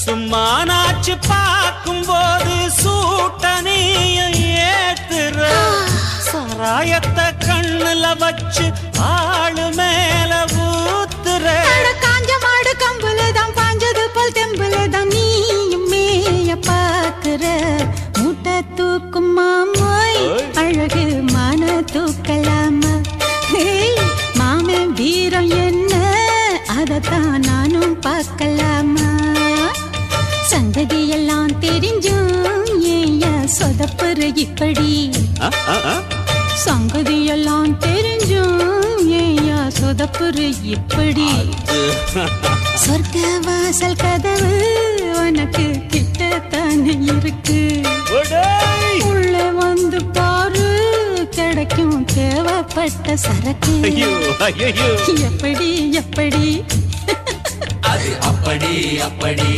சும்மானாச்சு பார்க்கும் போது சூட்டனையும் ஏத்துற சாராயத்தை கண்ணுல வச்சு ஆளு மேல ஊத்துற காஞ்ச மாடு கம்புலதான் பாஞ்சது போல் தெம்புலதான் நீயும் மேய பாக்குற மூட்டை தூக்கும் மாமாய் அழகு மான தூக்கலாமா மாமன் வீரம் என்ன அதத்தான் நானும் பார்க்கலாமா சங்கதி எல்லாம் தெரிஞ்சும் ஏயா சொதப்புற இப்படி சங்கதி எல்லாம் தெரிஞ்சும் ஏயா சொதப்புற இப்படி சொர்க்க வாசல் கதவு உனக்கு கிட்டத்தானே இருக்கு உள்ள வந்து பாரு கிடைக்கும் தேவைப்பட்ட சரக்கு எப்படி எப்படி அது அப்படி அப்படி